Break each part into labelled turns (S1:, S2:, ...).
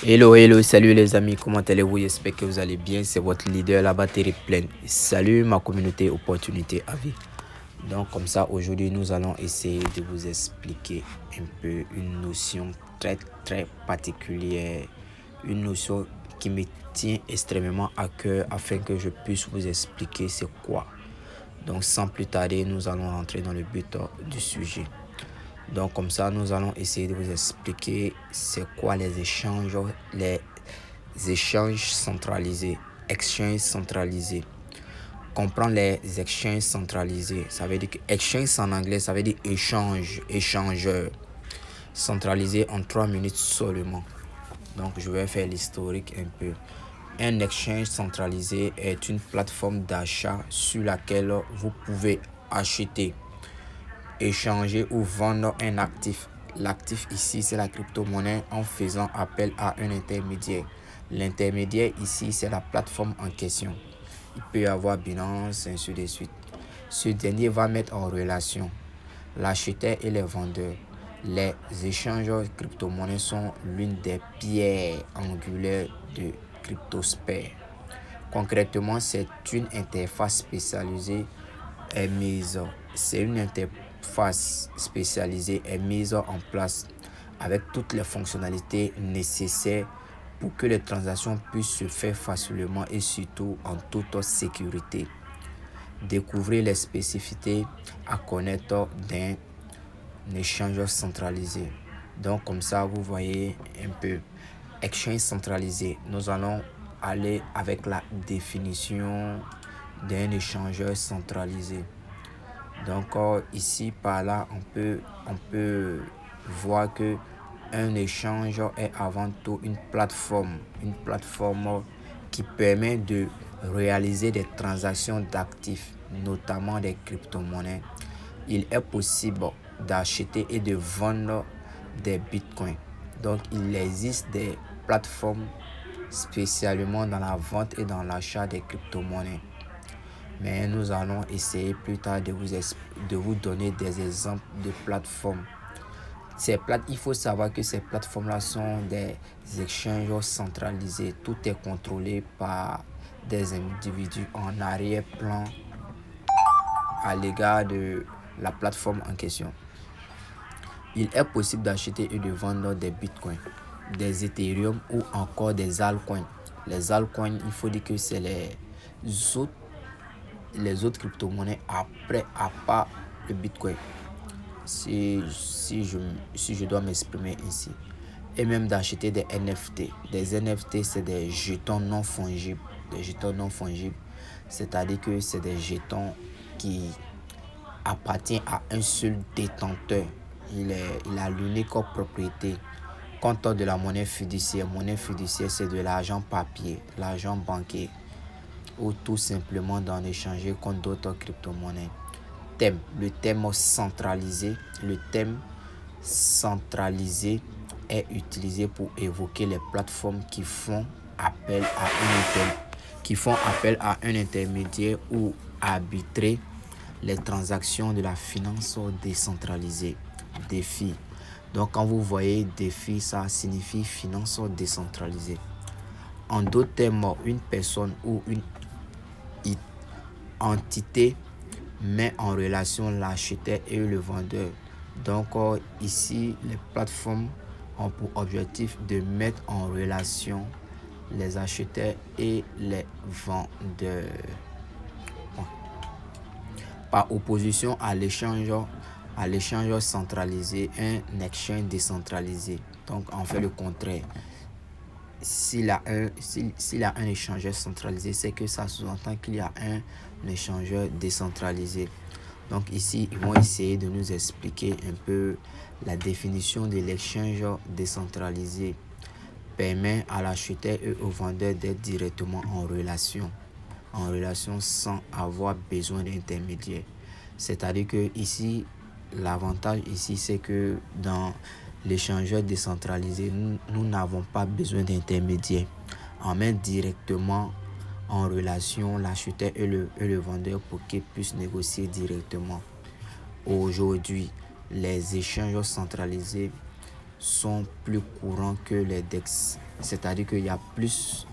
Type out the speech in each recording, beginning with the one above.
S1: Hello, salut les amis, comment allez-vous? J'espère que vous allez bien. C'est votre leader, la batterie pleine. Salut ma communauté opportunité à vie. Donc comme ça, aujourd'hui, nous allons essayer de vous expliquer un peu une notion très particulière. Une notion qui me tient extrêmement à cœur afin que je puisse vous expliquer c'est quoi. Donc sans plus tarder, nous allons rentrer dans le but du sujet. Donc comme ça, nous allons essayer de vous expliquer c'est quoi les échanges centralisés, exchanges centralisés. Comprendre les exchanges centralisés, ça veut dire que exchange en anglais, ça veut dire échangeur. Centralisé en 3 minutes seulement. Donc je vais faire l'historique un peu. Un exchange centralisé est une plateforme d'achat sur laquelle vous pouvez acheter, échanger ou vendre un actif. L'actif ici, c'est la crypto-monnaie en faisant appel à un intermédiaire. L'intermédiaire ici, c'est la plateforme en question. Il peut y avoir Binance, ainsi de suite. Ce dernier va mettre en relation l'acheteur et les vendeurs. Les échanges crypto-monnaies sont l'une des pierres angulaires de Cryptospace. Concrètement, c'est une interface spécialisée mise en place avec toutes les fonctionnalités nécessaires pour que les transactions puissent se faire facilement et surtout en toute sécurité. Découvrez les spécificités à connaître d'un échange centralisé. Donc comme ça, vous voyez un peu. Exchange centralisé. Nous allons aller avec la définition d'un échangeur centralisé. Donc ici par là on peut voir que un échange est avant tout une plateforme qui permet de réaliser des transactions d'actifs, notamment des crypto-monnaies. Il est possible d'acheter et de vendre des bitcoins. Donc il existe des plateformes spécialement dans la vente et dans l'achat des crypto-monnaies. Mais nous allons essayer plus tard de vous donner des exemples de plateformes. Il faut savoir que ces plateformes-là sont des échanges centralisés. Tout est contrôlé par des individus en arrière-plan à l'égard de la plateforme en question. Il est possible d'acheter et de vendre des bitcoins, des Ethereum ou encore des altcoins. Les altcoins, il faut dire que c'est les autres crypto-monnaies à part le bitcoin. Si je dois m'exprimer ici. Et même d'acheter des NFT. Des NFT, c'est des jetons non fongibles. C'est-à-dire que c'est des jetons qui appartiennent à un seul détenteur. Il a l'unique propriété. Compte de la monnaie fiduciaire. Monnaie fiduciaire, c'est de l'argent papier, l'argent bancaire, ou tout simplement d'en échanger contre d'autres crypto-monnaies. Le thème centralisé est utilisé pour évoquer les plateformes qui font appel à un intermédiaire ou arbitrer les transactions de la finance décentralisée. DeFi. Donc quand vous voyez DeFi, ça signifie finance décentralisée. En d'autres termes, une personne ou une entité met en relation l'acheteur et le vendeur. Donc ici, les plateformes ont pour objectif de mettre en relation les acheteurs et les vendeurs. Par opposition à l'échange centralisé, un exchange décentralisé. Donc on fait le contraire. S'il y a un échangeur centralisé, c'est que ça sous-entend qu'il y a un échangeur décentralisé. Donc ici, ils vont essayer de nous expliquer un peu la définition de l'échange décentralisé. Permet à l'acheteur et au vendeur d'être directement en relation sans avoir besoin d'intermédiaire. C'est-à-dire que ici, l'avantage ici, c'est que dans l'échangeur décentralisé, nous n'avons pas besoin d'intermédiaire. On met directement en relation l'acheteur et le vendeur pour qu'ils puissent négocier directement. Aujourd'hui, les échanges centralisés sont plus courants que les DEX. C'est-à-dire qu'il y a plus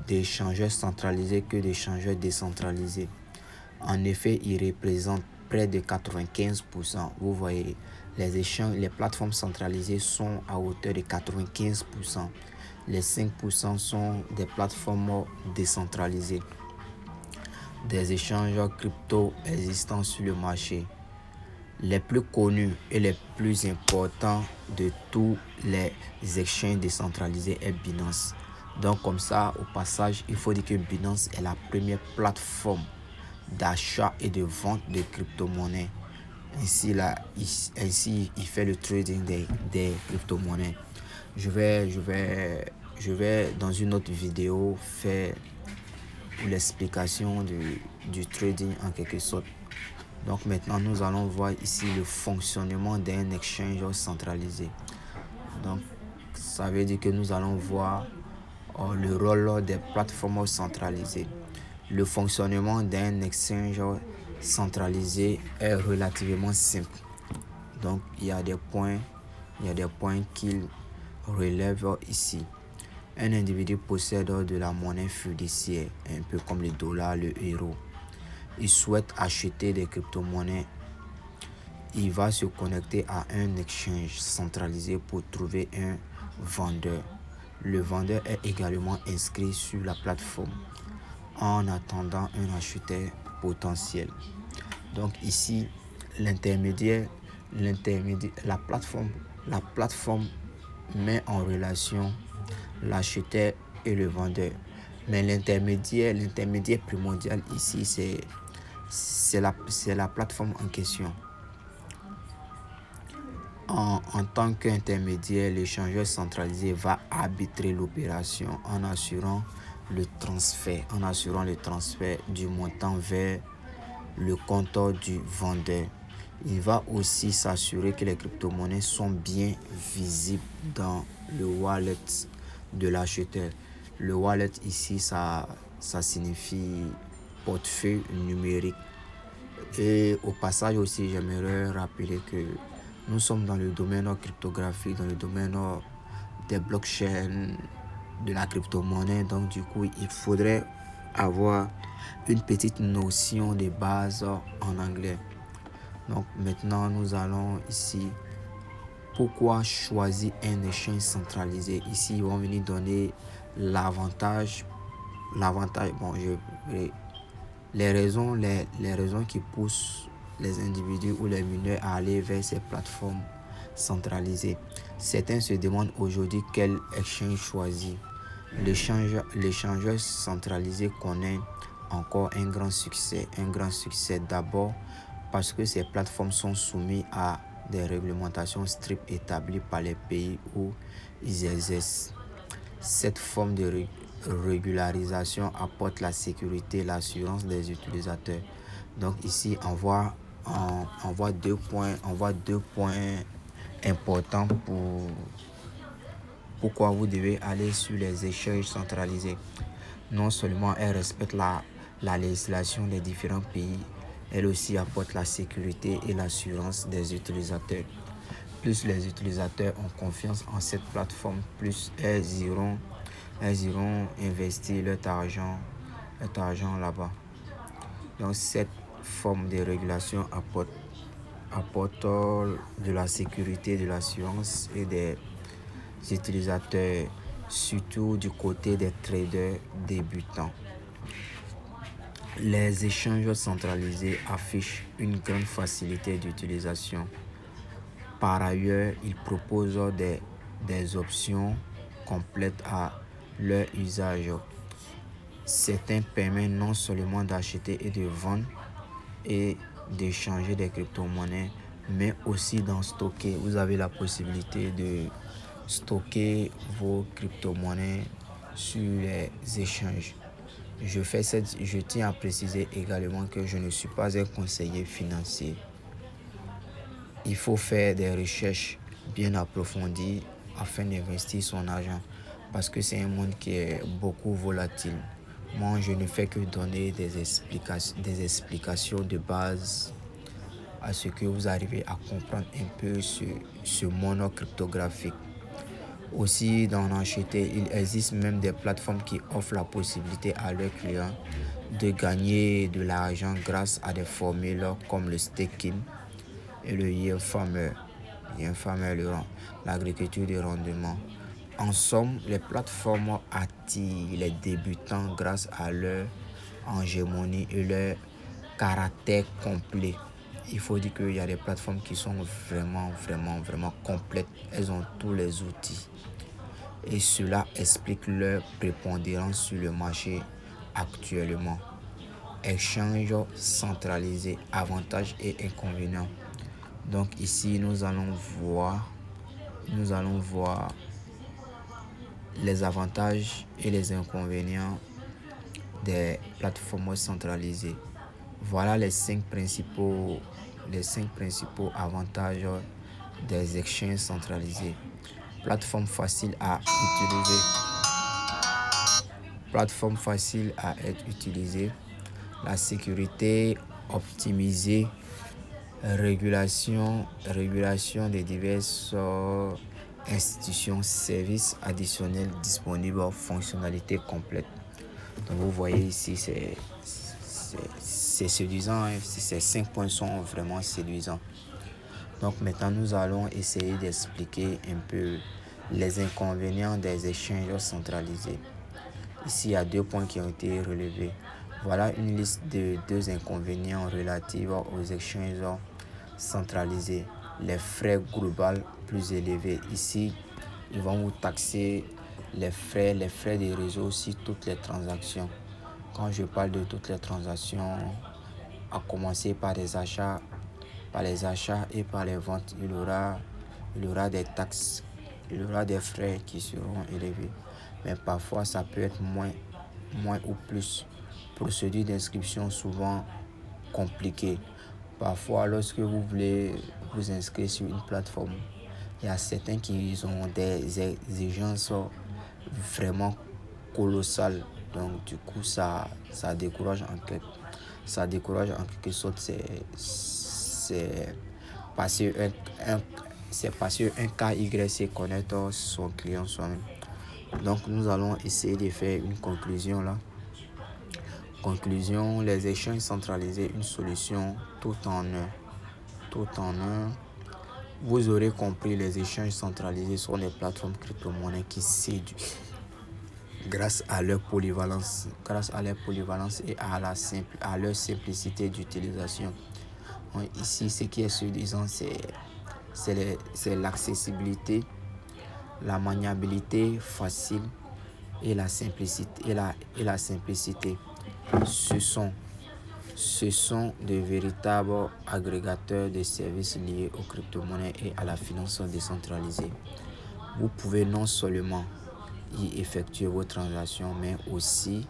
S1: d'échangeurs centralisés que d'échangeurs décentralisés. En effet, ils représentent près de 95%. Vous voyez, les plateformes centralisées sont à hauteur de 95%. Les 5% sont des plateformes décentralisées. Des échangeurs crypto existants sur le marché. Les plus connus et les plus importants de tous les exchanges décentralisés est Binance. Donc comme ça, au passage, il faut dire que Binance est la première plateforme d'achat et de vente de crypto-monnaies. Ainsi, il fait le trading des crypto-monnaies. Je vais dans une autre vidéo faire l'explication du trading en quelque sorte. Donc maintenant, nous allons voir ici le fonctionnement d'un exchange centralisé. Donc, ça veut dire que nous allons voir le rôle des plateformes centralisées. Le fonctionnement d'un exchange centralisé est relativement simple. Donc, il y a des points qu'il relève ici. Un individu possède de la monnaie fiduciaire, un peu comme le dollar, le euro. Il souhaite acheter des crypto-monnaies. Il va se connecter à un exchange centralisé pour trouver un vendeur. Le vendeur est également inscrit sur la plateforme en attendant un acheteur potentiel. Donc ici, la plateforme met en relation l'acheteur et le vendeur. Mais l'intermédiaire primordial ici, c'est la plateforme en question. En tant qu'intermédiaire, l'échangeur centralisé va arbitrer l'opération en assurant le transfert du montant vers le compte du vendeur. Il va aussi s'assurer que les crypto-monnaies sont bien visibles dans le wallet de l'acheteur. Le wallet ici, ça signifie portefeuille numérique. Et au passage aussi, j'aimerais rappeler que nous sommes dans le domaine cryptographique, dans le domaine des blockchains, de la crypto-monnaie. Donc du coup, il faudrait avoir une petite notion de base en anglais. Donc maintenant, nous allons ici. Pourquoi choisir un échange centralisé? Ici, ils vont venir donner l'avantage. Bon, les raisons qui poussent les individus ou les mineurs à aller vers ces plateformes centralisées. Certains se demandent aujourd'hui quel exchange choisir. L'échangeur centralisé connaît encore un grand succès d'abord parce que ces plateformes sont soumises à des réglementations strictes établies par les pays où ils exercent. Cette forme de régularisation apporte la sécurité et l'assurance des utilisateurs. Donc ici, on voit deux points importants pourquoi vous devez aller sur les échanges centralisés. Non seulement elles respectent la législation des différents pays, elles aussi apportent la sécurité et l'assurance des utilisateurs. Plus les utilisateurs ont confiance en cette plateforme, plus elles iront investir leur argent là-bas. Donc cette forme de régulation apporte de la sécurité, de l'assurance et des utilisateurs, surtout du côté des traders débutants. Les échanges centralisés affichent une grande facilité d'utilisation. Par ailleurs, ils proposent des options complètes à leur usage. Certains permettent non seulement d'acheter et de vendre et d'échanger des crypto-monnaies, mais aussi d'en stocker. Vous avez la possibilité de stocker vos crypto-monnaies sur les échanges. Je tiens à préciser également que je ne suis pas un conseiller financier. Il faut faire des recherches bien approfondies afin d'investir son argent parce que c'est un monde qui est beaucoup volatile. Moi, je ne fais que donner des explications de base à ce que vous arrivez à comprendre un peu ce monde cryptographique. Aussi, dans l'acheter, il existe même des plateformes qui offrent la possibilité à leurs clients de gagner de l'argent grâce à des formules comme le staking et le yield farmer, l'agriculture de rendement. En somme, les plateformes attirent les débutants grâce à leur hégémonie et leur caractère complet. Il faut dire qu'il y a des plateformes qui sont vraiment complètes. Elles ont tous les outils. Et cela explique leur prépondérance sur le marché actuellement. Échange centralisé, avantages et inconvénients. Donc ici, nous allons voir les avantages et les inconvénients des plateformes centralisées. Voilà les cinq principaux avantages des exchanges centralisés. Plateforme facile à être utilisée. La sécurité optimisée. Régulation des diverses institutions, services additionnels disponibles, fonctionnalités complètes. Donc vous voyez ici, c'est séduisant, hein? Ces 5 points sont vraiment séduisants. Donc maintenant, nous allons essayer d'expliquer un peu les inconvénients des échanges centralisés. Ici, il y a 2 points qui ont été relevés. Voilà une liste de 2 inconvénients relatifs aux échanges centralisés. Les frais globaux plus élevés. Ici, ils vont vous taxer les frais des réseaux sur toutes les transactions. Quand je parle de toutes les transactions, à commencer par les achats et par les ventes, il y aura des taxes, il y aura des frais qui seront élevés. Mais parfois, ça peut être moins ou plus. Procédure d'inscription souvent compliquée. Parfois, lorsque vous voulez vous inscrire sur une plateforme, il y a certains qui ont des exigences vraiment colossales. Donc, du coup, ça décourage en quelque sorte. C'est passer un cas Y, c'est connaître son client soi-même. Donc, nous allons essayer de faire une conclusion là. Conclusion, les échanges centralisés, une solution tout en un. Vous aurez compris, les échanges centralisés sont des plateformes crypto-monnaies qui séduisent grâce à leur polyvalence et à leur simplicité d'utilisation. Donc, ici, ce qui est séduisant, c'est l'accessibilité, la maniabilité facile et la simplicité. Ce sont de véritables agrégateurs de services liés aux crypto-monnaies et à la finance décentralisée. Vous pouvez non seulement y effectuer vos transactions, mais aussi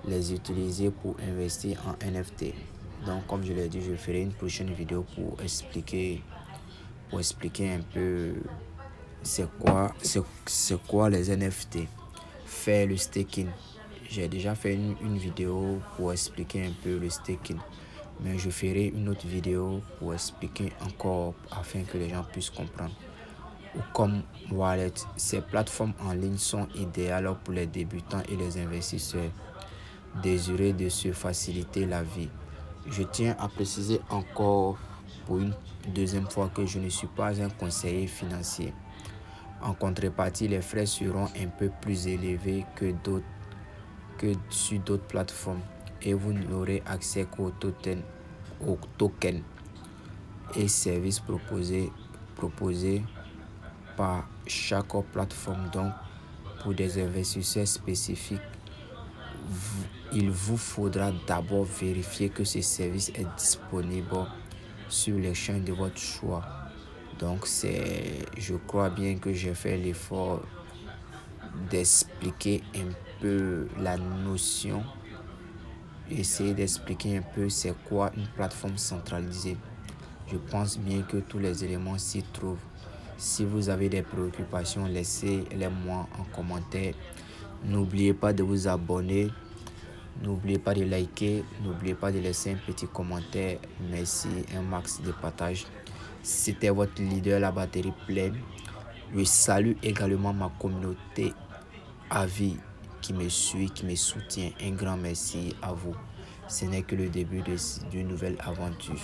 S1: les utiliser pour investir en NFT. Donc, comme je l'ai dit, je ferai une prochaine vidéo pour expliquer un peu c'est quoi les NFT. Faire le staking. J'ai déjà fait une vidéo pour expliquer un peu le staking. Mais je ferai une autre vidéo pour expliquer encore afin que les gens puissent comprendre. Ou comme Wallet, ces plateformes en ligne sont idéales pour les débutants et les investisseurs désireux de se faciliter la vie. Je tiens à préciser encore pour une deuxième fois que je ne suis pas un conseiller financier. En contrepartie, les frais seront un peu plus élevés que sur d'autres plateformes et vous n'aurez accès qu'aux tokens et services proposés par chaque plateforme. Donc, pour des investisseurs spécifiques, il vous faudra d'abord vérifier que ce service est disponible sur les chaînes de votre choix. Donc, je crois bien que j'ai fait l'effort d'expliquer un peu la notion, essayer d'expliquer un peu c'est quoi une plateforme centralisée. Je pense bien que tous les éléments s'y trouvent. Si vous avez des préoccupations, laissez-les moi en commentaire. N'oubliez pas de vous abonner N'oubliez pas de liker, n'oubliez pas de laisser un petit commentaire. Merci, un max de partage. C'était votre leader, la batterie pleine. Je salue également ma communauté à vie qui me suit, qui me soutient. Un grand merci à vous. Ce n'est que le début d'une nouvelle aventure.